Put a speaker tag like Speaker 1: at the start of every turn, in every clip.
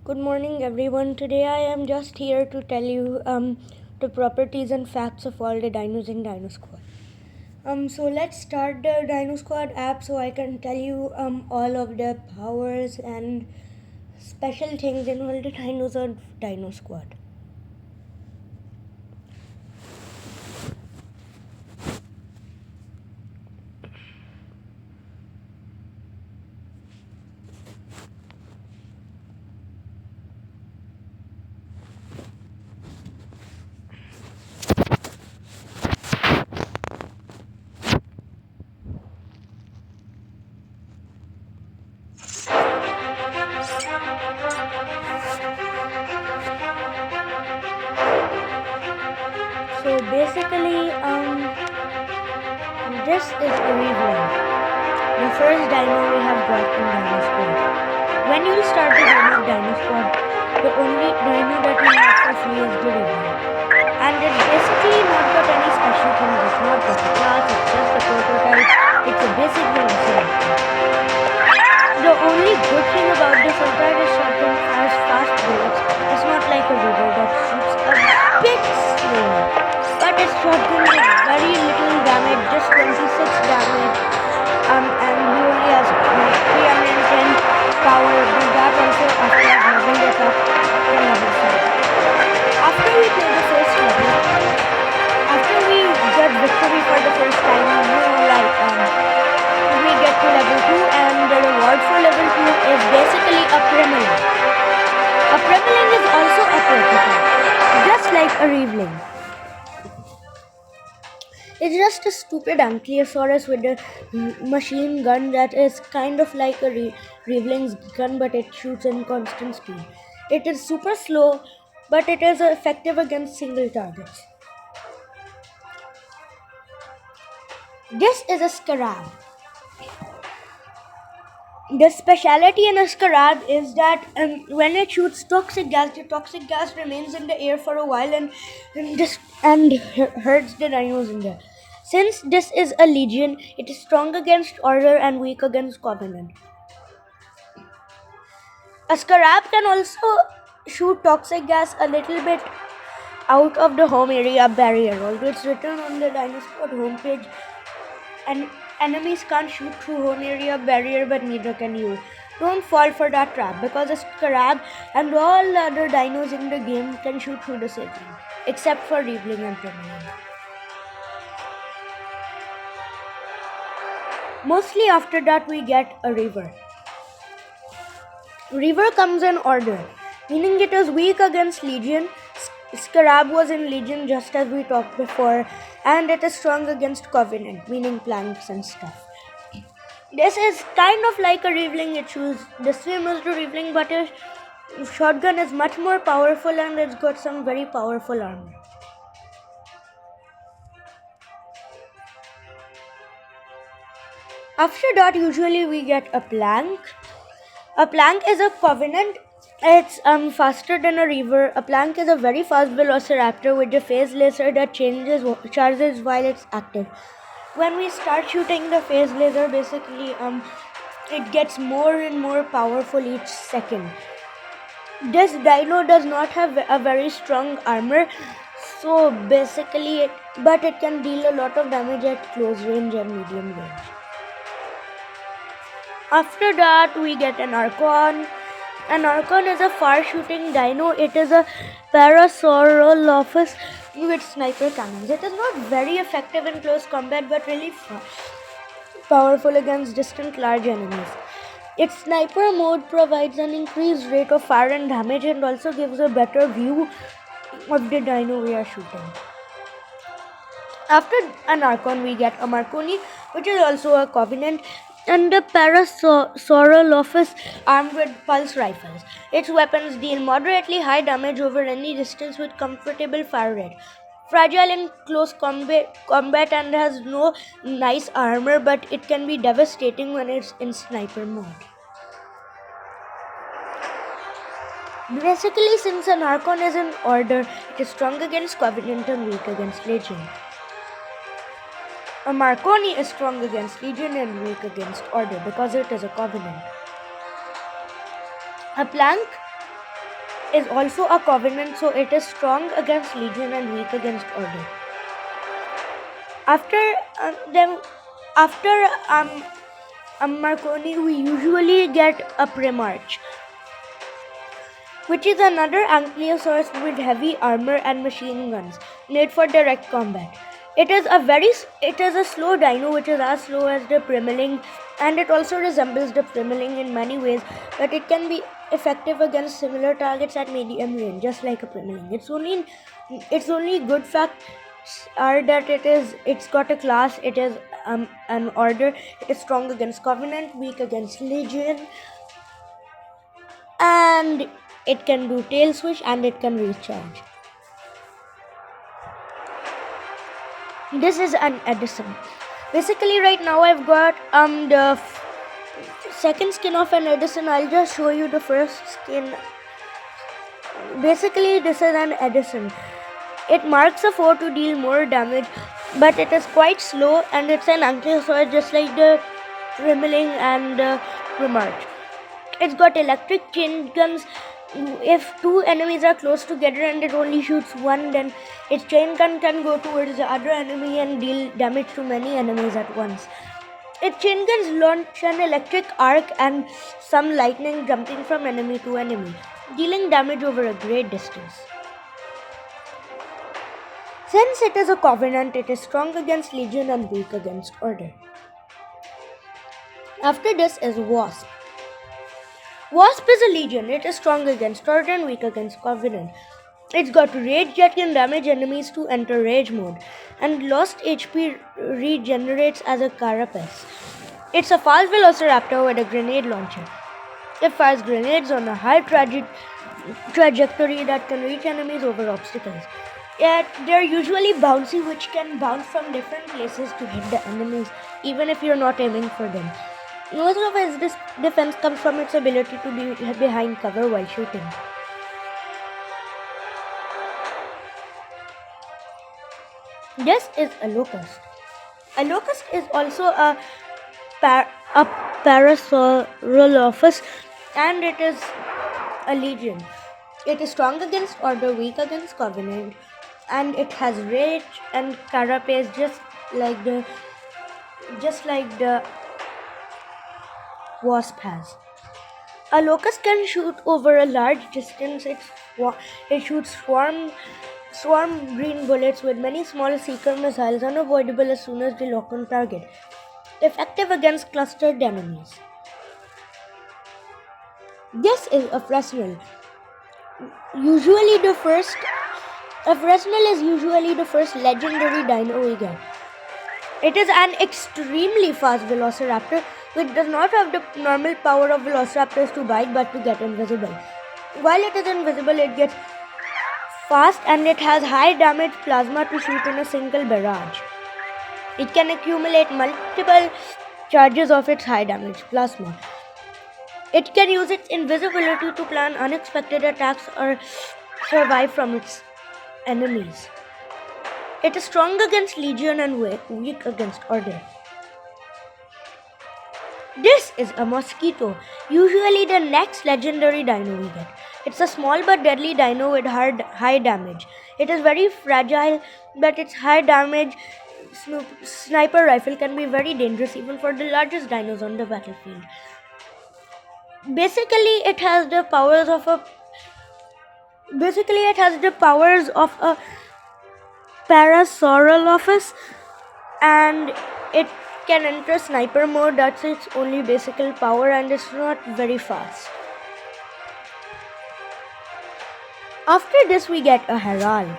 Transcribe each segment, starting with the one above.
Speaker 1: Good morning, everyone. Today I am just here to tell you the properties and facts of all the dinos in Dino Squad. So let's start the Dino Squad app so I can tell you all of the powers and special things in all the dinos of Dino Squad. So basically, this is a reborn. The first dino we have got in Dino Squad. When you start the game of Dino Squad, the only dino that you have for free is the reborn. And it's basically not got any special things. It's not got a class, it's just a prototype. It's a basic velociraptor. The only good thing about this is that the shotgun has fast bullets. It's not like a river that shoots a bit slow. But its shotgun has very little damage, just 26 damage. And he only has 310 power, but that also after leveling it up to level 5. After we play the first level, after we get victory for the first time, we get to level 2 and the reward for level 2 is basically a Kremlin. A Kremlin is also a prototype, just like a Reveling. It's just a stupid Ankylosaurus with a machine gun that is kind of like a Reveling's gun, but it shoots in constant speed. It is super slow, but it is effective against single targets. This is a Scarab. The speciality in a Scarab is that when it shoots toxic gas, the toxic gas remains in the air for a while and hurts the dinos in there. Since this is a Legion, it is strong against Order and weak against Covenant. A Scarab can also shoot toxic gas a little bit out of the home area barrier, although it's written on the Dino Squad homepage, and enemies can't shoot through home area barrier, but neither can you. Don't fall for that trap, because a Scarab and all the other dinos in the game can shoot through the same thing, except for Reveling and Tremolo. Mostly after that we get a Reaver. Reaver comes in Order, meaning it is weak against Legion. Scarab was in Legion just as we talked before, and it is strong against Covenant, meaning planks and stuff. This is kind of like a Reveling. It shoots the same as the Reveling, but its shotgun is much more powerful and it's got some very powerful armor. After that, usually we get a Plank. A Plank is a Covenant. It's faster than a Reaver. A Plank is a very fast Velociraptor with a phase laser that charges while it's active. When we start shooting the phase laser, basically it gets more and more powerful each second. This dino does not have a very strong armor, so basically but it can deal a lot of damage at close range and medium range. After that, we get an Archon. An Archon is a far-shooting dino. It is a Parasaurolophus with sniper cannons. It is not very effective in close combat, but really powerful against distant large enemies. Its sniper mode provides an increased rate of fire and damage and also gives a better view of the dino we are shooting. After an Archon, we get a Marconi, which is also a Covenant, and the Parasaurolophus armed with pulse rifles. Its weapons deal moderately high damage over any distance with comfortable fire rate. Fragile in close combat and has no nice armor, but it can be devastating when it's in sniper mode. Basically, since an Archon is in Order, it is strong against Covenant and weak against Legion. A Marconi is strong against Legion and weak against Order because it is a Covenant. A Plank is also a covenant, so it is strong against legion and weak against order. After them, after Marconi, we usually get a Primarch, which is another ankylosaurus with heavy armor and machine guns, made for direct combat. It is a slow dino which is as slow as the Primeling, and it also resembles the Primeling in many ways, but it can be effective against similar targets at medium range, just like a Primeling. Its only good facts are that it's got a class, it is an order, it is strong against Covenant, weak against Legion, and it can do tail switch and it can recharge. This is an Edison. Basically, right now I've got the second skin of an Edison. I'll just show you the first skin. Basically, this is an Edison. It marks a foe to deal more damage, but it is quite slow, and it's an ankylosaur just like the Rimmeling and the Remarch. It's got electric chain guns. If two enemies are close together and it only shoots one, then its chain gun can go towards the other enemy and deal damage to many enemies at once. Its chain guns launch an electric arc and some lightning jumping from enemy to enemy, dealing damage over a great distance. Since it is a covenant, it is strong against Legion and weak against Order. After this is Wasp. Wasp is a Legion. It is strong against Order and weak against Covenant. It's got Rage that can damage enemies to enter Rage mode, and lost HP regenerates as a carapace. It's a fast velociraptor with a grenade launcher. It fires grenades on a high trajectory that can reach enemies over obstacles. Yet they're usually bouncy, which can bounce from different places to hit the enemies, even if you're not aiming for them. Most of its defense comes from its ability to be behind cover while shooting. This is a locust. A locust is also a Parasaurolophus, and it is a legion. It is strong against Order, weak against Covenant, and it has rage and carapace just like the Wasp has. A locust can shoot over a large distance. It shoots swarm green bullets with many small seeker missiles, unavoidable as soon as they lock on target. Effective against clustered enemies. This is a Fresnel. A Fresnel is usually the first legendary dino we get. It is an extremely fast velociraptor which does not have the normal power of velociraptors to bite but to get invisible. While it is invisible, it gets fast and it has high damage plasma to shoot in a single barrage. It can accumulate multiple charges of its high damage plasma. It can use its invisibility to plan unexpected attacks or survive from its enemies. It is strong against Legion and weak against Order. This is a mosquito, usually the next legendary dino we get. It's a small but deadly dino with high damage. It is very fragile, but its high damage sniper rifle can be very dangerous even for the largest dinos on the battlefield. Basically, it has the powers of a Parasaurolophus, and it can enter sniper mode. That's its only basic power, and it's not very fast. After this we get a Herald,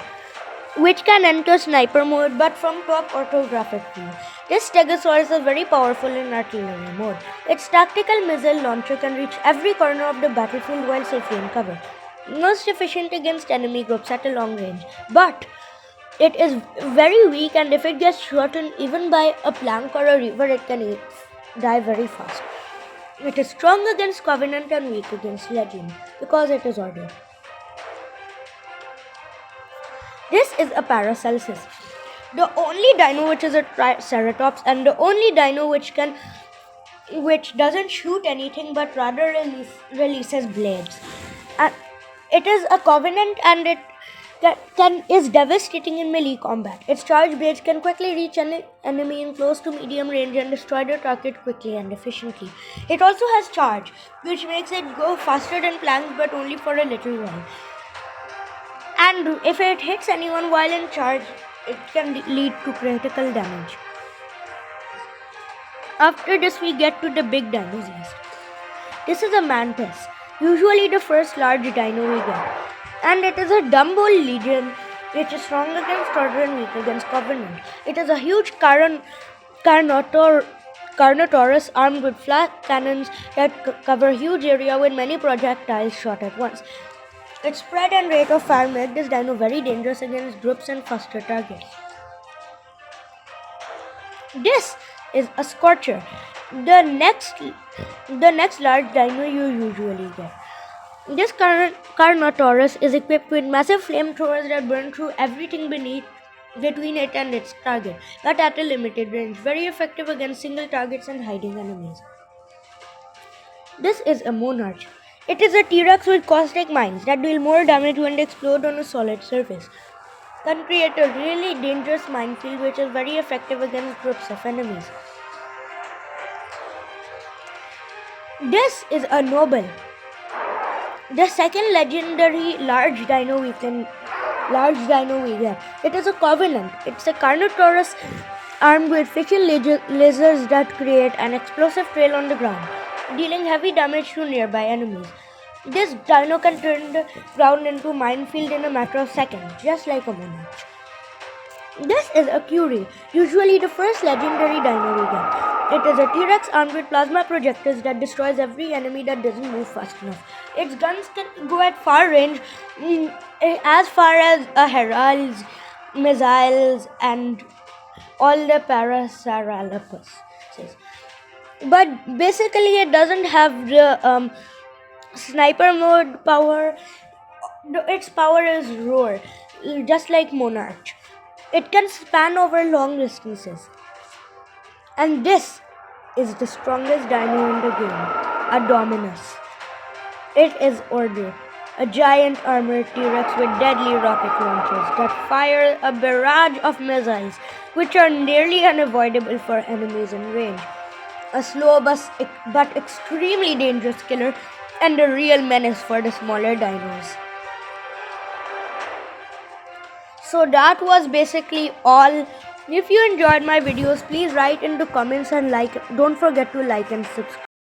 Speaker 1: which can enter sniper mode but from top orthographic view. This Stegosaurus is very powerful in artillery mode. Its tactical missile launcher can reach every corner of the battlefield while safely in cover. Most efficient against enemy groups at a long range, but it is very weak, and if it gets shot even by a plank or a reaver, it can die very fast. It is strong against Covenant and weak against Legion because it is Order. This is a Paracelsus, the only dino which is a Triceratops, and the only dino which doesn't shoot anything but rather releases blades. It is a covenant and it is devastating in melee combat. Its charge blades can quickly reach an enemy in close to medium range and destroy the target quickly and efficiently. It also has charge, which makes it go faster than planks but only for a little while. And if it hits anyone while in charge, it can lead to critical damage. After this, we get to the big dinos list. This is a mantis, usually the first large dino we get. And it is a Dumbo legion, which is strong against Order and weak against Covenant. It is a huge Carnotaurus armed with flat cannons that cover a huge area with many projectiles shot at once. Its spread and rate of fire make this dino very dangerous against groups and faster targets. This is a Scorcher, the next large dino you usually get. This Carnotaurus is equipped with massive flamethrowers that burn through everything between it and its target, but at a limited range, very effective against single targets and hiding enemies. This is a Monarch. It is a T-Rex with caustic mines that deal more damage when they explode on a solid surface. Can create a really dangerous minefield which is very effective against groups of enemies. This is a Noble, the second legendary large dino we get. It is a Covenant. It's a Carnotaurus armed with fishy lizards that create an explosive trail on the ground, dealing heavy damage to nearby enemies. This dino can turn the ground into a minefield in a matter of seconds, just like a Monarch. This is a Curie, usually the first legendary dino we get. It is a T-Rex armed with plasma projectors that destroys every enemy that doesn't move fast enough. Its guns can go at far range, as far as a Herald's missiles and all the Parasaurolophus. But basically it doesn't have the sniper mode power. Its power is roar, just like Monarch. It can span over long distances. And this is the strongest dino in the game, a Dominus. It is Order, a giant armored T-Rex with deadly rocket launchers that fire a barrage of missiles which are nearly unavoidable for enemies in range. A slow but extremely dangerous killer and a real menace for the smaller dinos. So that was basically all. If you enjoyed my videos, please write in the comments and don't forget to like and subscribe.